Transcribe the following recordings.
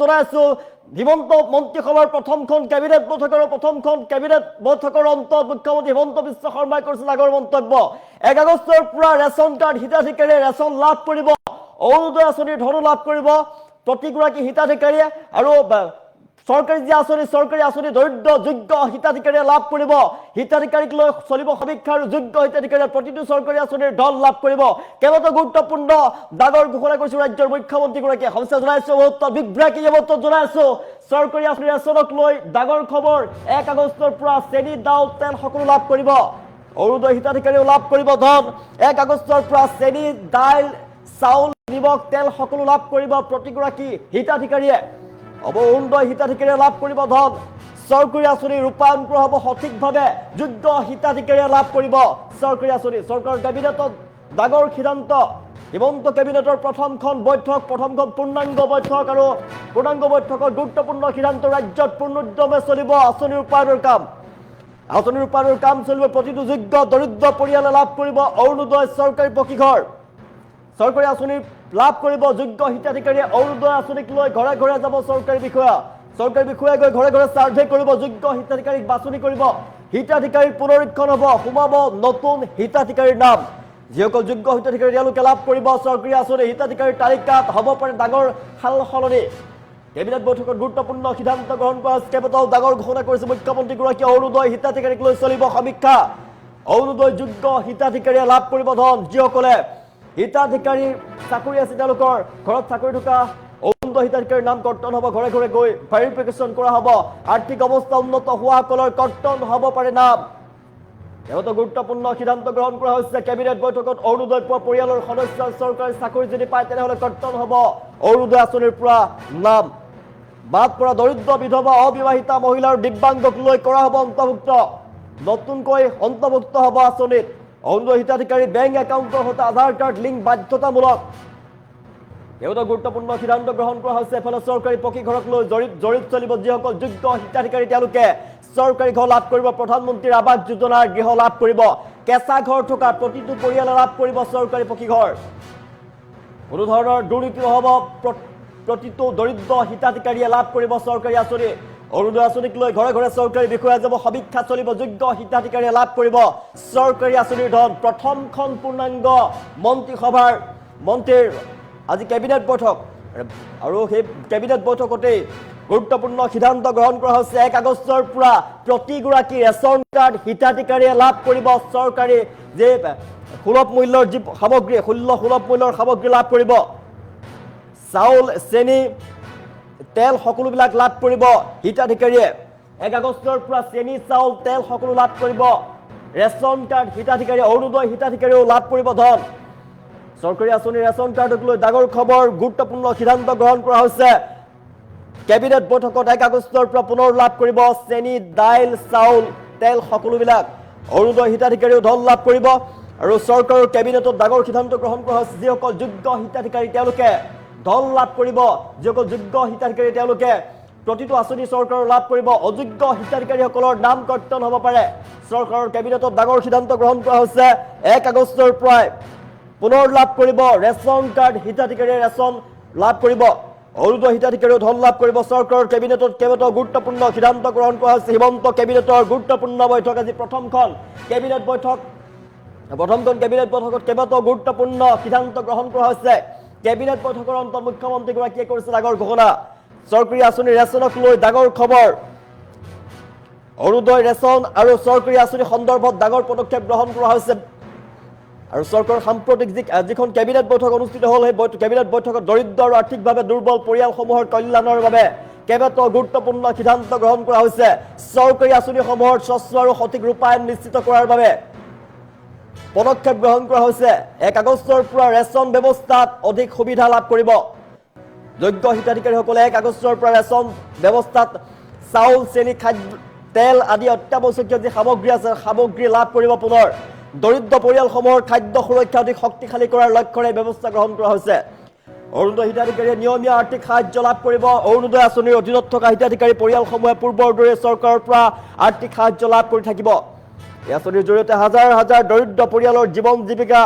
জনাইছো হিমন্ত মন্ত্ৰীসভাৰ প্ৰথমখন কেবিনেট বৈঠকৰ প্ৰথমখন কেবিনেট বৈঠকৰ অন্তত মুখ্যমন্ত্ৰী হিমন্ত বিশ্ব শৰ্মাই কৰিছিল আগৰ মন্তব্য 1 আগষ্টৰ পৰা ৰেচন কাৰ্ড হিতাধিকাৰীয়ে ৰেচন লাভ কৰিব অৰুণোদয় আঁচনিৰ ধন লাভ কৰিব প্ৰতিগৰাকী হিতাধিকাৰীয়ে আৰু সৰকাৰি যে আসনি সৰকাৰি আসনি দৰিদ্ৰ যোগ্য হিতাধিকাৰী লাভ কৰব হিতাধিকাৰীক লৈ চলিব সমীক্ষা আৰু যোগ্য হিতাধিকাৰী প্ৰতিটো সৰকাৰি আসনিৰ ধন লাভ কৰিব কেৱল গুৰুত্বপূৰ্ণ ডাঙৰ ঘোষণা কৰিছে ৰাজ্যৰ মুখ্যমন্ত্ৰীগৰাকীয়ে সমস্যা জনাইছে বহুত বিগ ব্ৰেকিং এবত জনাইছো সৰকাৰি আসনি ৰেচনক লৈ ডাঙৰ খবৰ 1 আগষ্টৰ পৰা চেনি দাউল তেল সকলো লাভ কৰিব অৰুণোদয় হিতাধিকাৰীও লাভ কৰিব ধন 1 আগষ্টৰ পৰা চেনি দাইল চাউল নিমখ তেল সকলো লাভ কৰিব প্ৰতিগৰাকী হিতাধিকাৰীয়ে অৰুণোদয় হিতাধিকাৰীয়ে লাভ কৰিব ধন সৰকাৰি আসনি ৰূপায়ণ কৰা হ'ব সঠিকভাৱে যোগ্য হিতাধিকাৰীয়ে লাভ কৰিব সৰকাৰি আসনি সৰকাৰ কেবিনেটত ডাঙৰ সিদ্ধান্ত হিমন্ত কেবিনেটৰ প্ৰথমখন পূৰ্ণাংগ বৈঠক আৰু পূৰ্ণাংগ বৈঠকৰ গুৰুত্বপূৰ্ণ সিদ্ধান্ত ৰাজ্যত পূৰ্ণোদ্যমে চলিব আঁচনি ৰূপায়ণৰ কাম চলিব প্ৰতিটো যোগ্য দৰিদ্ৰ পৰিয়ালে লাভ কৰিব অৰুণোদয় চৰকাৰী পকীঘৰ সৰকাৰি আসনি লাভ কৰিব যোগ্য হিতাধিকাৰীয়ে অৰুণোদয় আঁচনিক লৈ ঘৰে ঘৰে যাব সৰকাৰি বিষয়া গৈ ঘৰে ঘৰে সাৰ্ভে কৰিব যোগ্য হিতাধিকাৰীক বাছনি কৰিব হিতাধিকাৰীৰ পুনৰীক্ষণ হ'ব সোমাব নতুন হিতাধিকাৰীৰ নাম যিসকল যোগ্য হিতাধিকাৰী তেওঁলোকে লাভ কৰিব সৰকাৰি আসনি হিতাধিকাৰীৰ তালিকাত হ'ব পাৰে ডাঙৰ সালসলনি কেবিনেট বৈঠকত গুৰুত্বপূৰ্ণ সিদ্ধান্ত গ্ৰহণ কৰা কেইবাটাও ডাঙৰ ঘোষণা কৰিছে মুখ্যমন্ত্ৰীগৰাকীয়ে অৰুণোদয় হিতাধিকাৰীক লৈ চলিব সমীক্ষা অৰুণোদয় যোগ্য হিতাধিকাৰীয়ে লাভ কৰিব ধন যিসকলে হিতাধিকাৰীৰ চাকৰি আছে তেওঁলোকৰ ঘৰত চাকৰি থকা অৰুণোদয় হিতাধিকাৰীৰ নাম কৰ্তন হ'ব ঘৰে ঘৰে গৈ ভেৰিফিকেশ্যন কৰা হ'ব আৰ্থিক অৱস্থা উন্নত হোৱাসকলৰ কৰ্তন হ'ব পাৰে নাম এওঁতো গুৰুত্বপূৰ্ণ সিদ্ধান্ত গ্ৰহণ কৰা হৈছে কেবিনেট বৈঠকত অৰুণোদয় পোৱা পৰিয়ালৰ সদস্য চৰকাৰী চাকৰি যদি পায় তেনেহ'লে কৰ্তন হ'ব অৰুণোদয় আঁচনিৰ পৰা নাম বাদ পৰা দৰিদ্ৰ বিধৱা অবিবাহিতা মহিলা আৰু দিব্যাংগক লৈ কৰা হ'ব অন্তৰ্ভুক্ত নতুনকৈ অন্তৰ্ভুক্ত হ'ব আঁচনিত অৰুণোদয় হিতাধিকাৰী বেংক একাউণ্টৰ সৈতে আধাৰ কাৰ্ড লিংক বাধ্যতামূলক এওঁতো গুৰুত্বপূৰ্ণ সিদ্ধান্ত গ্ৰহণ কৰা হৈছে এফালে চৰকাৰী পকী ঘৰক লৈ জৰীপ চলিব যিসকল যোগ্য হিতাধিকাৰী তেওঁলোকে চৰকাৰী ঘৰ লাভ কৰিব প্ৰধানমন্ত্ৰীৰ আৱাস যোজনাৰ গৃহ লাভ কৰিব কেঁচা ঘৰ থকা প্ৰতিটো পৰিয়ালে লাভ কৰিব চৰকাৰী পকী ঘৰ কোনো ধৰণৰ দুৰ্নীতি নহ'ব প্ৰতিটো দৰিদ্ৰ হিতাধিকাৰীয়ে লাভ কৰিব চৰকাৰী আঁচনি অৰুণোদয় আঁচনিক লৈ ঘৰে ঘৰে চৰকাৰী বিষয়া যাব সমীক্ষা চলিব যোগ্য হিতাধিকাৰীয়ে লাভ কৰিব চৰকাৰী আঁচনিৰ ধন প্ৰথমখন পূৰ্ণাংগ মন্ত্ৰীৰ আজি কেবিনেট বৈঠক আৰু সেই কেবিনেট বৈঠকতেই গুৰুত্বপূৰ্ণ সিদ্ধান্ত গ্ৰহণ কৰা হৈছে 1 আগষ্টৰ পৰা প্ৰতিগৰাকী ৰেচন কাৰ্ড হিতাধিকাৰীয়ে লাভ কৰিব চৰকাৰী যে সুলভ মূল্যৰ যি সামগ্ৰী সুলভ মূল্যৰ সামগ্ৰী লাভ কৰিব চাউল চেনি তেল সকলোবিলাক লাভ কৰিব হিতাধিকাৰীয়ে 1 আগষ্টৰ পৰা চেনি চাউল তেল সকলো লাভ কৰিব ৰেচন কাৰ্ড হিতাধিকাৰীয়ে অৰুণোদয় হিতাধিকাৰীয়েও লাভ কৰিব ধন সৰকাৰি আসনি ৰেশন কাৰ্ডক লৈ ডাঙৰ খবৰ গুৰুত্বপূৰ্ণ সিদ্ধান্ত গ্ৰহণ কৰা হৈছে কেবিনেট বৈঠকত 1 আগষ্টৰ পৰা পুনৰ লাভ কৰিব চেনি দাইল চাউল তেল সকলোবিলাক অৰুণোদয় হিতাধিকাৰীও ধন লাভ কৰিব আৰু চৰকাৰৰ কেবিনেটত ডাঙৰ সিদ্ধান্ত গ্ৰহণ কৰা হৈছে যিসকল যোগ্য হিতাধিকাৰী তেওঁলোকে ধন লাভ কৰিব যিসকল যোগ্য হিতাধিকাৰী তেওঁলোকে প্ৰতিটো আঁচনি চৰকাৰৰ লাভ কৰিব অযোগ্য হিতাধিকাৰীসকলৰ নাম কৰ্তন হ'ব পাৰে চৰকাৰৰ কেবিনেটত ডাঙৰ সিদ্ধান্ত গ্ৰহণ কৰা হৈছে 1 আগষ্টৰ পৰা পুনৰ লাভ কৰিব ৰেচন কাৰ্ড হিতাধিকাৰীয়ে ৰেচন লাভ কৰিব অৰুণোদয় হিতাধিকাৰীও ধন লাভ কৰিব চৰকাৰৰ কেবিনেটত কেইবাটাও গুৰুত্বপূৰ্ণ সিদ্ধান্ত গ্ৰহণ কৰা হৈছে হিমন্ত কেবিনেটৰ গুৰুত্বপূৰ্ণ বৈঠক আজি প্ৰথমখন কেবিনেট বৈঠকত কেইবাটাও গুৰুত্বপূৰ্ণ সিদ্ধান্ত গ্ৰহণ কৰা হৈছে কেবিনেট বৈঠকৰ অন্তত মুখ্যমন্ত্ৰীগৰাকীয়ে কৰিছে ডাঙৰ ঘোষণা চৰকাৰী আঁচনি ৰেচনক লৈ ডাঙৰ খবৰ অৰুণোদয় ৰেচন আৰু চৰকাৰী আঁচনি সন্দৰ্ভত ডাঙৰ পদক্ষেপ গ্ৰহণ কৰা হৈছে আৰু চৰকাৰৰ সাম্প্ৰতিক যিখন কেবিনেট বৈঠক অনুষ্ঠিত হ'ল সেই কেবিনেট বৈঠকত দৰিদ্ৰ আৰু আৰ্থিকভাৱে দুৰ্বল পৰিয়ালসমূহৰ কল্যাণৰ বাবে কেইবাটাও গুৰুত্বপূৰ্ণ সিদ্ধান্ত গ্ৰহণ কৰা হৈছে চৰকাৰী আঁচনিসমূহৰ স্বচ্ছ আৰু সঠিক ৰূপায়ণ নিশ্চিত কৰাৰ বাবে পদক্ষেপ গ্ৰহণ কৰা হৈছে 1 আগষ্টৰ পৰা ৰেচন ব্যৱস্থাত অধিক সুবিধা লাভ কৰিব যোগ্য হিতাধিকাৰীসকলে 1 আগষ্টৰ পৰা ৰেচন ব্যৱস্থাত চাউল চেনি খাদ্য তেল আদি অত্যাৱশ্যকীয় যি সামগ্ৰী আছে সামগ্ৰী লাভ কৰিব পুনৰ দৰিদ্ৰ পৰিয়ালসমূহৰ খাদ্য সুৰক্ষা অধিক শক্তিশালী কৰাৰ লক্ষ্যৰে ব্যৱস্থা গ্ৰহণ কৰা হৈছে অৰুণোদয় হিতাধিকাৰীয়ে নিয়মীয়া আৰ্থিক সাহায্য লাভ কৰিব অৰুণোদয় আঁচনিৰ অধীনত থকা হিতাধিকাৰী পৰিয়ালসমূহে পূৰ্বৰ দৰে চৰকাৰৰ পৰা আৰ্থিক সাহায্য লাভ কৰি থাকিব এই আঁচনিৰ জৰিয়তে হাজাৰ হাজাৰ দৰিদ্ৰ পৰিয়ালৰ জীৱন জীৱিকা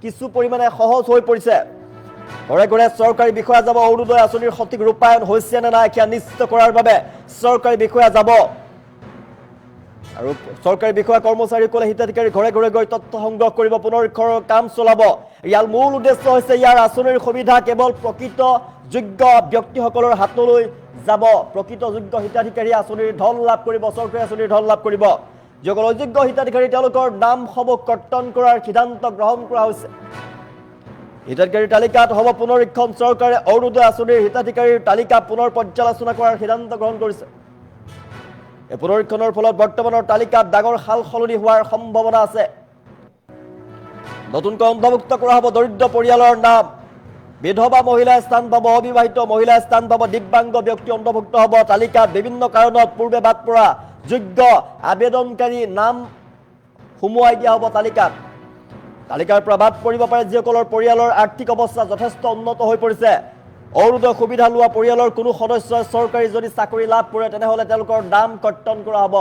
কিছু পৰিমাণে সহজ হৈ পৰিছে ঘৰে ঘৰে চৰকাৰী বিষয়া যাব অৰুণোদয় আঁচনিৰ সঠিক ৰূপায়ণ হৈছে নে নাই সেয়া নিশ্চিত কৰাৰ বাবে চৰকাৰী বিষয়া যাব আৰু চৰকাৰী বিষয়া কৰ্মচাৰীসকলে হিতাধিকাৰী ঘৰে ঘৰে গৈ তথ্য সংগ্ৰহ কৰিব পুনৰীক্ষণৰ কাম চলাব ইয়াৰ মূল উদ্দেশ্য হৈছে ইয়াৰ আঁচনিৰ সুবিধা কেৱল প্ৰকৃত যোগ্য ব্যক্তিসকলৰ হাতলৈ যাব প্ৰকৃত যোগ্য হিতাধিকাৰী আঁচনিৰ ধন লাভ কৰিব চৰকাৰী আঁচনিৰ ধন লাভ কৰিব যিসকল অযোগ্য হিতাধিকাৰী তেওঁলোকৰ নামসমূহ কৰ্তন কৰাৰ সিদ্ধান্ত গ্ৰহণ কৰা হৈছে হিতাধিকাৰীৰ তালিকাত হ'ব পুনৰীক্ষণ চৰকাৰে অৰুণোদয় আঁচনিৰ হিতাধিকাৰীৰ তালিকা পুনৰ পৰ্যালোচনা কৰাৰ সিদ্ধান্ত গ্ৰহণ কৰিছে এই পুনৰীক্ষণৰ ফলত বৰ্তমানৰ তালিকাত ডাঙৰ সাল সলনি হোৱাৰ সম্ভাৱনা আছে নতুনকৈ অন্তৰ্ভুক্ত কৰা হ'ব দৰিদ্ৰ পৰিয়ালৰ নাম বিধৱা মহিলাই স্থান পাব অবিবাহিত মহিলাই স্থান পাব দিব্যাংগ ব্যক্তি অন্তৰ্ভুক্ত হ'ব তালিকাত বিভিন্ন কাৰণত পূৰ্বে বাদ পৰা যোগ্য আবেদনকাৰী নাম সুমুৱাই দিয়া হ'ব তালিকাৰ পৰা বাদ পৰিব পাৰে যিসকলৰ পৰিয়ালৰ আৰ্থিক অৱস্থা যথেষ্ট উন্নত হৈ পৰিছে অৰুণোদয় সুবিধা লোৱা পৰিয়ালৰ কোনো সদস্যই চৰকাৰী যদি চাকৰি লাভ কৰে তেনেহ'লে তেওঁলোকৰ নাম কৰ্তন কৰা হ'ব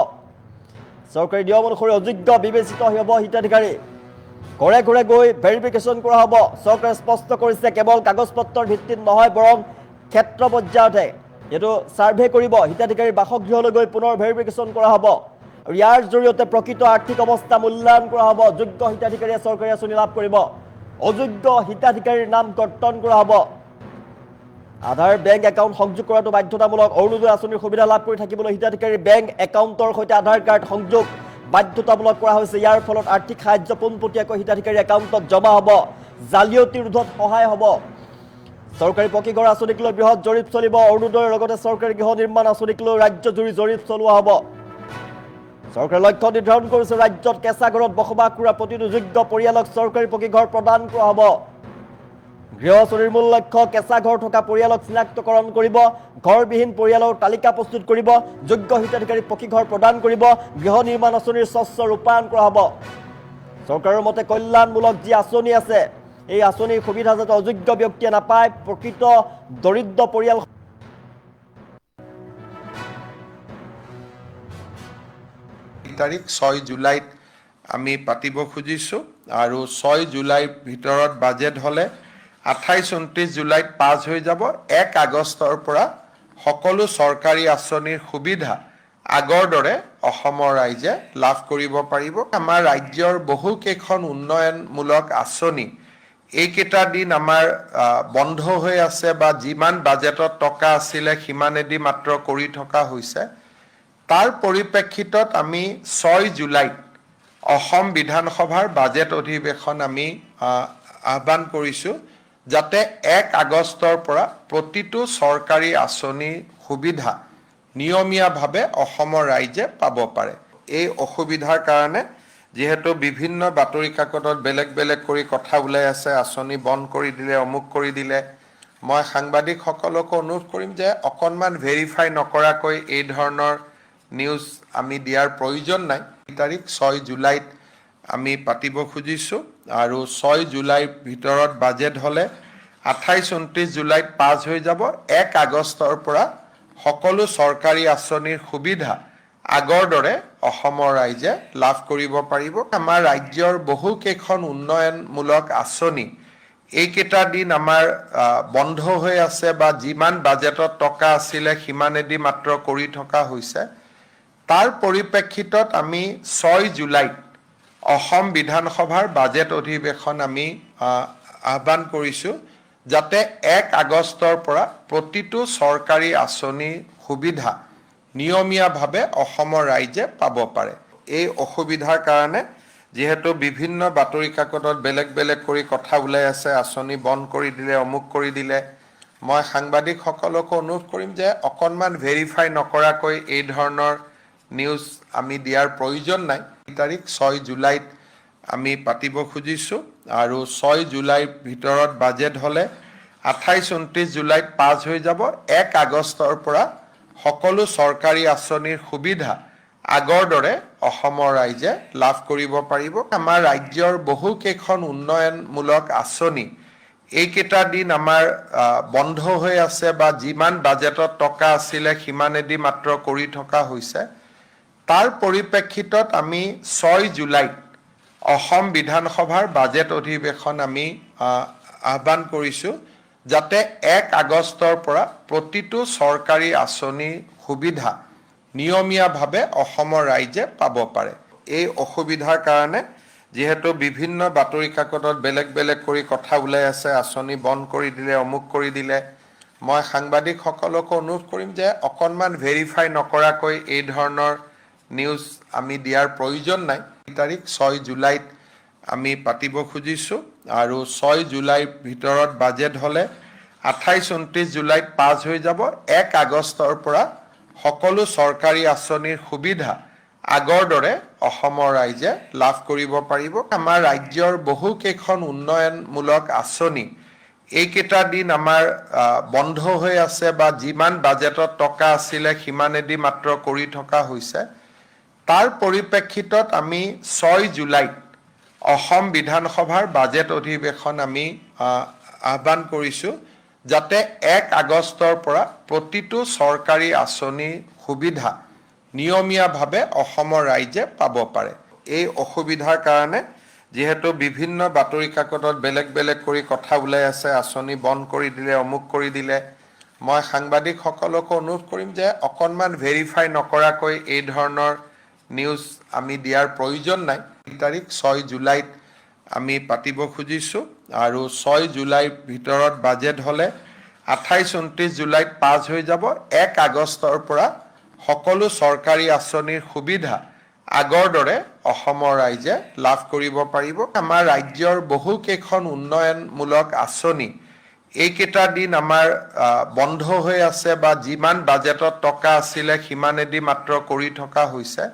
চৰকাৰী নিয়ম অনুসৰি অযোগ্য বিবেচিত হ'ব হিতাধিকাৰী ঘৰে ঘৰে গৈ ভেৰিফিকেশ্যন কৰা হ'ব চৰকাৰে স্পষ্ট কৰিছে কেৱল কাগজ পত্ৰৰ ভিত্তিত নহয় বৰং ক্ষেত্ৰ পৰ্যায়তে এইটো ছাৰ্ভে কৰিব হিতাধিকাৰীৰ বাসগৃহলৈ গৈ পুনৰ ভেৰিফিকেশ্যন কৰা হ'ব আৰু ইয়াৰ জৰিয়তে প্ৰকৃত আৰ্থিক অৱস্থা মূল্যায়ন কৰা হ'ব যোগ্য হিতাধিকাৰীয়ে চৰকাৰী আঁচনি লাভ কৰিব অযোগ্য হিতাধিকাৰীৰ নাম কৰ্তন কৰা হ'ব আধাৰ বেংক একাউণ্ট সংযোগ কৰাটো বাধ্যতামূলক অৰুণোদয় আঁচনিৰ সুবিধা লাভ কৰি থাকিবলৈ হিতাধিকাৰীৰ বেংক একাউণ্টৰ সৈতে আধাৰ কাৰ্ড সংযোগ বাধ্যতামূলক কৰা হৈছে ইয়াৰ ফলত আৰ্থিক সাহায্য পোনপটীয়াকৈ হিতাধিকাৰীৰ একাউণ্টত জমা হ'ব জালিয়াতি ৰোধত সহায় হ'ব চৰকাৰী পকীঘৰ আঁচনিক লৈ বৃহৎ জৰীপ চলিব অৰুণোদয়ৰ লগতে চৰকাৰী গৃহ নিৰ্মাণ আঁচনিক লৈ ৰাজ্যজুৰি জৰীপ চলোৱা হ'ব চৰকাৰে লক্ষ্য নিৰ্ধাৰণ কৰিছে ৰাজ্যত কেঁচা ঘৰত বসবাস কৰা প্ৰতিটো যোগ্য পৰিয়ালক চৰকাৰী পকীঘৰ প্ৰদান কৰা হ'ব গৃহ আঁচনিৰ মূল লক্ষ্য কেঁচা ঘৰ থকা পৰিয়ালক চিনাক্তকৰণ কৰিব ঘৰবিহীন পৰিয়ালৰ তালিকা প্ৰস্তুত কৰিব যোগ্য হিতাধিকাৰীক পকীঘৰ প্ৰদান কৰিব গৃহ নিৰ্মাণ আঁচনিৰ স্বচ্ছ ৰূপায়ণ কৰা হ'ব চৰকাৰৰ মতে কল্যাণমূলক যি আঁচনি আছে এই আঁচনিৰ সুবিধা যাতে অযোগ্য ব্যক্তিয়ে নাপায় প্ৰকৃত দৰিদ্ৰ পৰিয়াল তাৰিখ 6 জুলাইত আমি পাতিব খুজিছোঁ আৰু 6 জুলাইৰ ভিতৰত বাজেট হ'লে 28-29 জুলাইত পাছ হৈ যাব 1 আগষ্টৰ পৰা সকলো চৰকাৰী আঁচনিৰ সুবিধা আগৰ দৰে অসমৰ ৰাইজে লাভ কৰিব পাৰিব আমাৰ ৰাজ্যৰ বহু কেইখন উন্নয়নমূলক আঁচনি এইকেইটা দিন আমাৰ বন্ধ হৈ আছে বা যিমান বাজেটত টকা আছিলে সিমানেদি মাত্ৰ কৰি থকা হৈছে তাৰ পৰিপ্ৰেক্ষিতত আমি 6 জুলাইত অসম বিধানসভাৰ বাজেট অধিৱেশন আমি আহ্বান কৰিছোঁ যাতে 1 আগষ্টৰ পৰা প্ৰতিটো চৰকাৰী আঁচনিৰ সুবিধা নিয়মীয়াভাৱে অসমৰ ৰাইজে পাব পাৰে এই অসুবিধাৰ কাৰণে যেহেতু বিভিন্ন বাতৰি কাকতত বেলেগ বেলেগ কৰি কথা ওলাই আছে আঁচনি বন্ধ কৰি দিলে অমুক কৰি দিলে মই সাংবাদিকসকলক অনুৰোধ কৰিম যে অকণমান ভেৰিফাই নকৰাকৈ এই ধৰণৰ নিউজ আমি দিয়াৰ প্ৰয়োজন নাই তাৰিখ 6 জুলাইত আমি পাতিব খুজিছোঁ আৰু 6 জুলাইৰ ভিতৰত বাজেট হ'লে 28-29 জুলাইত পাছ হৈ যাব 1 আগষ্টৰ পৰা সকলো চৰকাৰী আঁচনিৰ সুবিধা আগৰ দৰে অসমৰ ৰাইজে লাভ কৰিব পাৰিব আমাৰ ৰাজ্যৰ বহু কেইখন উন্নয়নমূলক আঁচনি এইকেইটা দিন আমাৰ বন্ধ হৈ আছে বা যিমান বাজেটত টকা আছিলে সিমানেদি মাত্ৰ কৰি থকা হৈছে তাৰ পৰিপ্ৰেক্ষিতত আমি 6 জুলাইত অসম বিধানসভাৰ বাজেট অধিৱেশন আমি আহ্বান কৰিছোঁ যাতে 1 আগষ্টৰ পৰা প্ৰতিটো চৰকাৰী আঁচনিৰ সুবিধা নিয়মীয়াভাৱে অসমৰ ৰাইজে পাব পাৰে এই অসুবিধাৰ কাৰণে যেহেতু বিভিন্ন বাতৰি কাকতত বেলেগ বেলেগ কৰি কথা ওলাই আছে আঁচনি বন্ধ কৰি দিলে অমুক কৰি দিলে মই সাংবাদিকসকলক অনুৰোধ কৰিম যে অকণমান ভেৰিফাই নকৰাকৈ এই ধৰণৰ নিউজ আমি দিয়াৰ প্ৰয়োজন নাই তাৰিখ 6 জুলাইত আমি পাতিব খুজিছোঁ আৰু 6 জুলাইৰ ভিতৰত বাজেট হ'লে 28-29 জুলাইত পাছ হৈ যাব 1 আগষ্টৰ পৰা সকলো চৰকাৰী আঁচনিৰ সুবিধা আগৰ দৰে অসমৰ ৰাইজে লাভ কৰিব পাৰিব আমাৰ ৰাজ্যৰ বহু কেইখন উন্নয়নমূলক আঁচনি এইকেইটা দিন আমাৰ বন্ধ হৈ আছে বা যিমান বাজেটত টকা আছিলে সিমানেদি মাত্ৰ কৰি থকা হৈছে তাৰ পৰিপ্ৰেক্ষিতত আমি 6 জুলাইত অসম বিধানসভাৰ বাজেট অধিৱেশন আমি আহ্বান কৰিছোঁ যাতে 1 আগষ্টৰ পৰা প্ৰতিটো চৰকাৰী আঁচনিৰ সুবিধা নিয়মীয়াভাৱে অসমৰ ৰাইজে পাব পাৰে। এই অসুবিধাৰ কাৰণে যেহেতু বিভিন্ন বাতৰি কাকতত বেলেগ বেলেগ কৰি কথা ওলাই আছে, আঁচনি বন্ধ কৰি দিলে, অমুক কৰি দিলে, মই সাংবাদিকসকলকো অনুৰোধ কৰিম যে অকণমান ভেৰিফাই নকৰাকৈ এই ধৰণৰ নিউজ আমি দিয়াৰ প্ৰয়োজন নাই। তাৰিখ 6 জুলাইত আমি পাতিব খুজিছোঁ আৰু 6 জুলাইৰ ভিতৰত বাজেট হ'লে 28-29 জুলাইত পাছ হৈ যাব। 1 আগষ্টৰ পৰা সকলো চৰকাৰী আঁচনিৰ সুবিধা আগৰ দৰে অসমৰ ৰাইজে লাভ কৰিব পাৰিব। আমাৰ ৰাজ্যৰ বহুকেইখন উন্নয়নমূলক আঁচনি এইকেইটা দিন আমাৰ বন্ধ হৈ আছে বা যিমান বাজেটত টকা আছিলে সিমানেদি মাত্ৰ কৰি থকা হৈছে। তাৰ পৰিপ্ৰেক্ষিতত আমি 6 জুলাইত অসম বিধানসভাৰ বাজেট অধিৱেশন আমি আহ্বান কৰিছোঁ, যাতে 1 আগষ্টৰ পৰা প্ৰতিটো চৰকাৰী আঁচনিৰ সুবিধা নিয়মীয়াভাৱে অসমৰ ৰাইজে পাব পাৰে। এই অসুবিধাৰ কাৰণে যেহেতু বিভিন্ন বাতৰি কাকতত বেলেগ বেলেগ কৰি কথা ওলাই আছে, আঁচনি বন্ধ কৰি দিলে, অমুক কৰি দিলে, মই সাংবাদিকসকলকো অনুৰোধ কৰিম যে অকণমান ভেৰিফাই নকৰাকৈ এই ধৰণৰ নিউজ আমি দিয়াৰ প্ৰয়োজন নাই। তাৰিখ 6 জুলাইত আমি পাতিব খুজিছোঁ আৰু 6 জুলাইৰ ভিতৰত বাজেট হ'লে 28-29 জুলাইত পাছ হৈ যাব। 1 আগষ্টৰ পৰা সকলো চৰকাৰী আঁচনিৰ সুবিধা আগৰ দৰে অসমৰ ৰাইজে লাভ কৰিব পাৰিব। আমাৰ ৰাজ্যৰ বহুকেইখন উন্নয়নমূলক আঁচনি এইকেইটা দিন আমাৰ বন্ধ হৈ আছে বা যিমান বাজেটত টকা আছিলে সিমানেদি মাত্ৰ কৰি থকা হৈছে।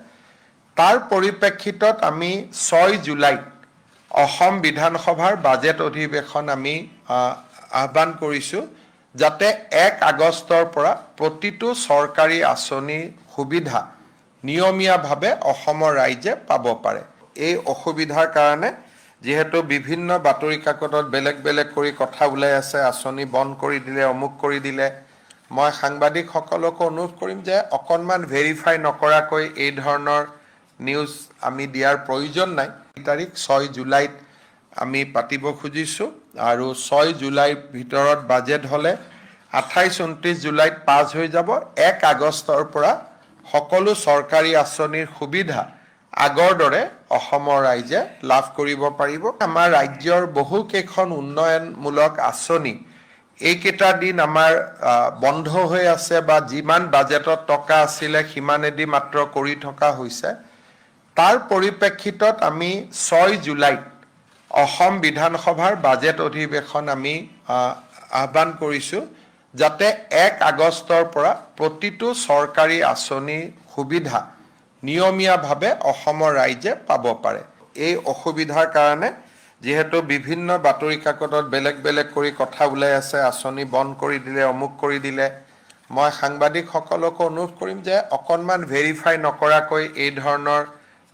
তাৰ পৰিপ্ৰেক্ষিতত আমি 6 জুলাইত অসম বিধানসভাৰ বাজেট অধিৱেশন আমি আহ্বান কৰিছোঁ, যাতে 1 আগষ্টৰ পৰা প্ৰতিটো চৰকাৰী আঁচনিৰ সুবিধা নিয়মীয়াভাৱে অসমৰ ৰাইজে পাব পাৰে। এই অসুবিধাৰ কাৰণে যেহেতু বিভিন্ন বাতৰি কাকতত বেলেগ বেলেগ কৰি কথা ওলাই আছে, আঁচনি বন্ধ কৰি দিলে, অমুক কৰি দিলে, মই সাংবাদিকসকলকো অনুৰোধ কৰিম যে অকণমান ভেৰিফাই নকৰাকৈ এই ধৰণৰ নিউজ আমি দিয়াৰ প্ৰয়োজন নাই। তাৰিখ 6 জুলাইত আমি পাতিব খুজিছোঁ আৰু 6 জুলাইৰ ভিতৰত বাজেট হ'লে 28-29 জুলাইত পাছ হৈ যাব। 1 আগষ্টৰ পৰা সকলো চৰকাৰী আঁচনিৰ সুবিধা আগৰ দৰে অসমৰ ৰাইজে লাভ কৰিব পাৰিব। আমাৰ ৰাজ্যৰ বহুকেইখন উন্নয়নমূলক আঁচনি এইকেইটা দিন আমাৰ বন্ধ হৈ আছে বা যিমান বাজেটত টকা আছিলে সিমানেদি মাত্ৰ কৰি থকা হৈছে। তাৰ পৰিপ্ৰেক্ষিতত আমি 6 জুলাইত অসম বিধানসভাৰ বাজেট অধিৱেশন আমি আহ্বান কৰিছোঁ, যাতে 1 আগষ্টৰ পৰা প্ৰতিটো চৰকাৰী আঁচনিৰ সুবিধা নিয়মীয়াভাৱে অসমৰ ৰাইজে পাব পাৰে। এই অসুবিধাৰ কাৰণে যেহেতু বিভিন্ন বাতৰি কাকতত বেলেগ বেলেগ কৰি কথা ওলাই আছে, আঁচনি বন্ধ কৰি দিলে, অমুক কৰি দিলে, মই সাংবাদিকসকলকো অনুৰোধ কৰিম যে অকণমান ভেৰিফাই নকৰাকৈ এই ধৰণৰ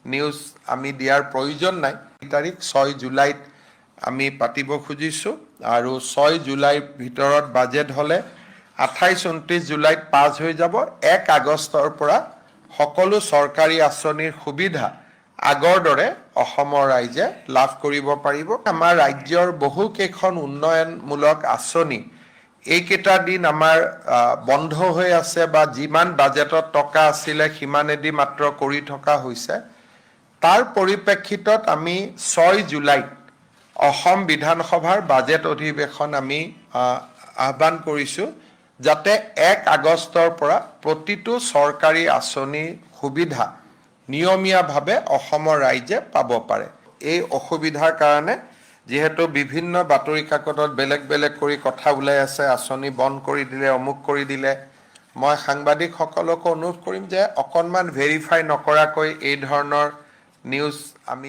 নিউজ আমি দিয়াৰ প্ৰয়োজন নাই। তাৰিখ 6 জুলাইত আমি পাতিব খুজিছোঁ আৰু 6 জুলাইৰ ভিতৰত বাজেট হ'লে 28-29 জুলাইত পাছ হৈ যাব। 1 আগষ্টৰ পৰা সকলো চৰকাৰী আঁচনিৰ সুবিধা আগৰ দৰে অসমৰ ৰাইজে লাভ কৰিব পাৰিব। আমাৰ ৰাজ্যৰ বহুকেইখন উন্নয়নমূলক আঁচনি এইকেইটা দিন আমাৰ বন্ধ হৈ আছে বা যিমান বাজেটত টকা আছিলে সিমানেদি মাত্ৰ কৰি থকা হৈছে। তাৰ পৰিপ্ৰেক্ষিতত আমি 6 জুলাইত অসম বিধানসভাৰ বাজেট অধিৱেশন আমি আহ্বান কৰিছোঁ, যাতে 1 আগষ্টৰ পৰা প্ৰতিটো চৰকাৰী আঁচনিৰ সুবিধা নিয়মীয়াভাৱে অসমৰ ৰাইজে পাব পাৰে। এই অসুবিধাৰ কাৰণে যেহেতু বিভিন্ন বাতৰি কাকতত বেলেগ বেলেগ কৰি কথা ওলাই আছে, আঁচনি বন্ধ কৰি দিলে, অমুক কৰি দিলে, মই সাংবাদিকসকলকো অনুৰোধ কৰিম যে অকণমান ভেৰিফাই নকৰাকৈ এই ধৰণৰ নিউজ আমি